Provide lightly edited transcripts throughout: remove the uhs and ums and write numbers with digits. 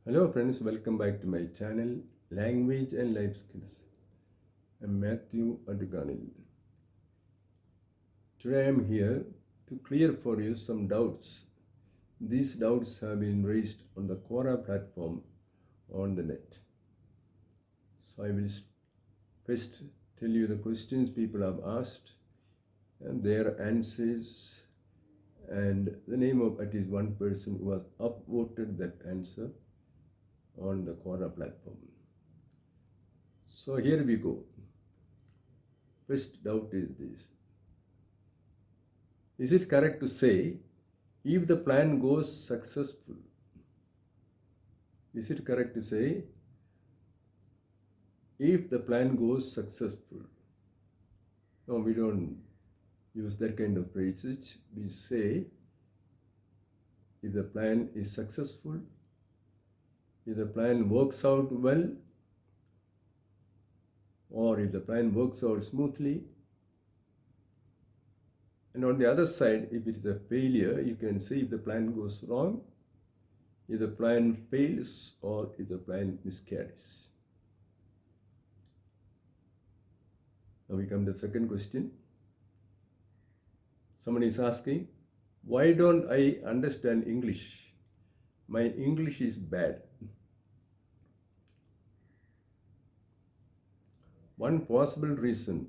Hello friends, welcome back to my channel Language and Life Skills. I'm Matthew Adganil. Today I'm here to clear for you some doubts. These doubts have been raised on the Quora platform on the net. So I will first tell you the questions people have asked and their answers and the name of at least one person who has upvoted that answer on the Quora platform. So here we go. First doubt is this. Is it correct to say, if the plan goes successful? Is it correct to say, if the plan goes successful? No, we don't use that kind of phrase. We say, if the plan is successful, if the plan works out well, or if the plan works out smoothly. And on the other side, if it is a failure, you can say if the plan goes wrong, if the plan fails, or if the plan miscarries. Now we come to the second question. Someone is asking, why don't I understand English? My English is bad. One possible reason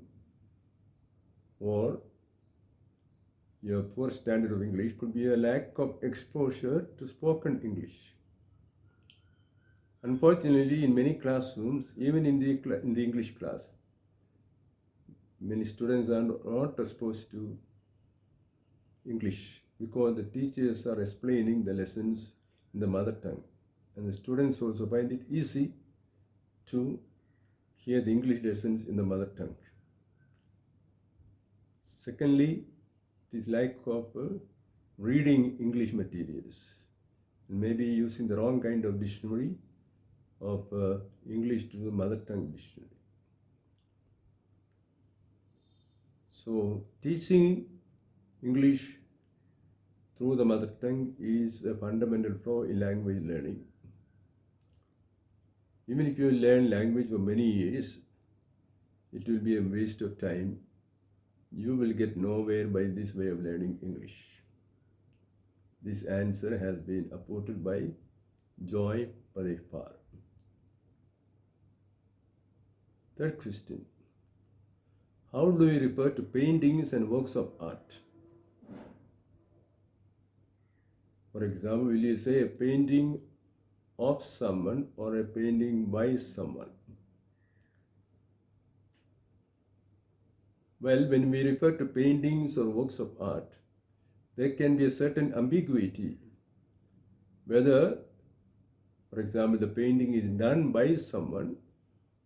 for your poor standard of English could be a lack of exposure to spoken English. Unfortunately, in many classrooms, even in the English class, many students are not exposed to English because the teachers are explaining the lessons in the mother tongue. And the students also find it easy to hear the English lessons in the mother tongue. Secondly, it is lack of reading English materials and maybe using the wrong kind of dictionary of English to the mother tongue dictionary. So teaching English through the mother tongue is a fundamental flaw in language learning. Even if you learn language for many years, it will be a waste of time. You will get nowhere by this way of learning English. This answer has been upvoted by Joy Parefar. Third question. How do you refer to paintings and works of art? For example, will you say a painting of someone or a painting by someone? Well, when we refer to paintings or works of art, there can be a certain ambiguity whether, for example, the painting is done by someone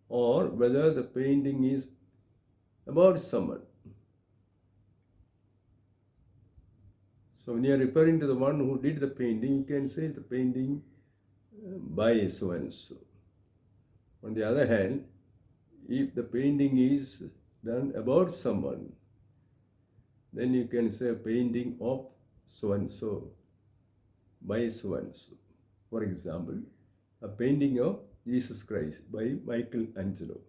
or whether the painting is about someone. So when you are referring to the one who did the painting, you can say the painting by so and so. On the other hand, if the painting is done about someone, then you can say a painting of so and so by so and so. For example, a painting of Jesus Christ by Michelangelo.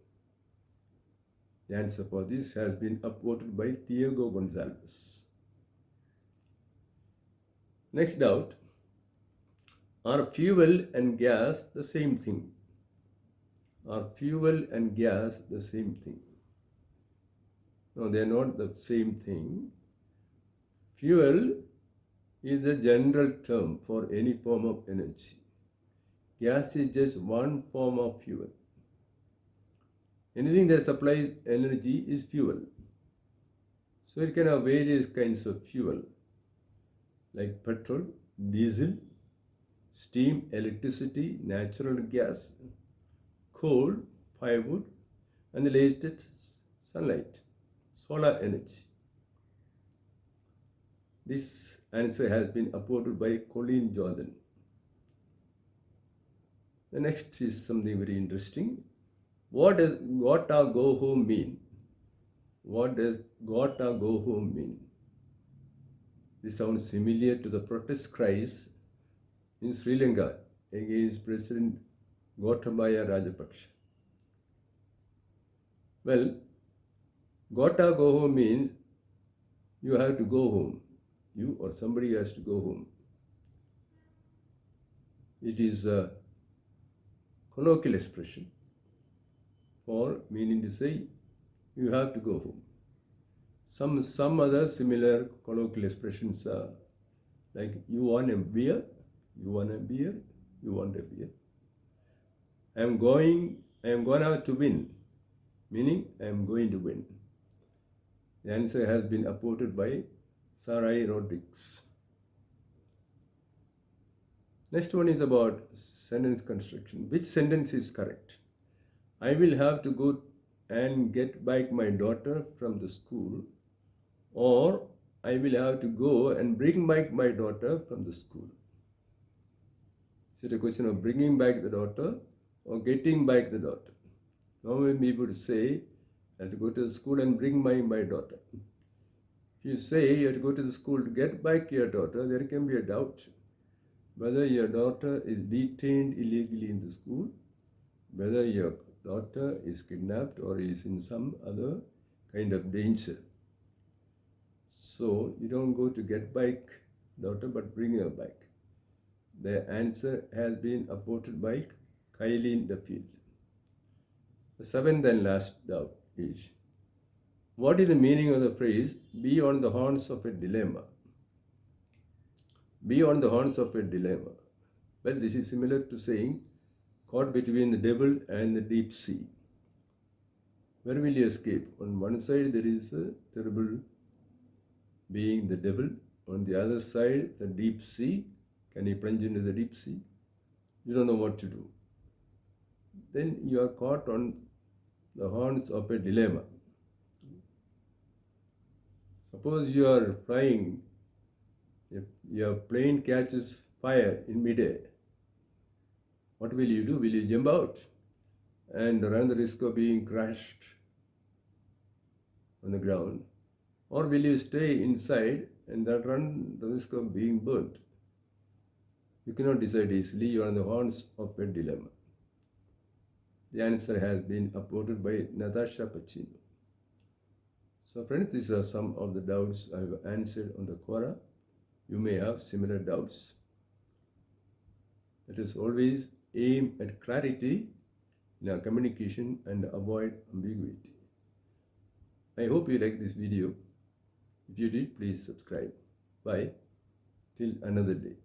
The answer for this has been upvoted by Diego Gonzalez. Next doubt. Are fuel and gas the same thing? Are fuel and gas the same thing? No, they are not the same thing. Fuel is the general term for any form of energy. Gas is just one form of fuel. Anything that supplies energy is fuel. So it can have various kinds of fuel like petrol, diesel, steam, electricity, natural gas, coal, firewood, and the latest sunlight, solar energy. This answer has been upvoted by Colleen Jordan. The next is something very interesting. What does gota go home mean? What does gota go home mean? This sounds similar to the protest cries in Sri Lanka against President Gotabaya Rajapaksa. Well, gota go home means you have to go home. You or somebody has to go home. It is a colloquial expression for meaning to say you have to go home. Some other similar colloquial expressions are like you want a beer, you want a beer, you want a beer. I am gonna to win, meaning I am going to win. The answer has been apported by Sarai Rodriguez. Next one is about sentence construction. Which sentence is correct? I will have to go and get back my daughter from the school, or I will have to go and bring back my daughter from the school. Is it a question of bringing back the daughter or getting back the daughter? Normally people would say, I have to go to the school and bring my daughter. If you say you have to go to the school to get back your daughter, there can be a doubt whether your daughter is detained illegally in the school, whether your daughter is kidnapped or is in some other kind of danger. So you don't go to get back daughter but bring her back. The answer has been apported by Kylie Duffield. The seventh and last doubt is, what is the meaning of the phrase, be on the horns of a dilemma? Be on the horns of a dilemma. Well, this is similar to saying, caught between the devil and the deep sea. Where will you escape? On one side there is a terrible being, the devil. On the other side, the deep sea. Can you plunge into the deep sea? You don't know what to do. Then you are caught on the horns of a dilemma. Suppose you are flying, if your plane catches fire in midair. What will you do? Will you jump out and run the risk of being crushed on the ground? Or will you stay inside and run the risk of being burnt? You cannot decide easily. You are on the horns of a dilemma. The answer has been apported by Natasha Pacino. So friends, these are some of the doubts I have answered on the Quora. You may have similar doubts. Let us always aim at clarity in our communication and avoid ambiguity. I hope you liked this video. If you did, please subscribe. Bye. Till another day.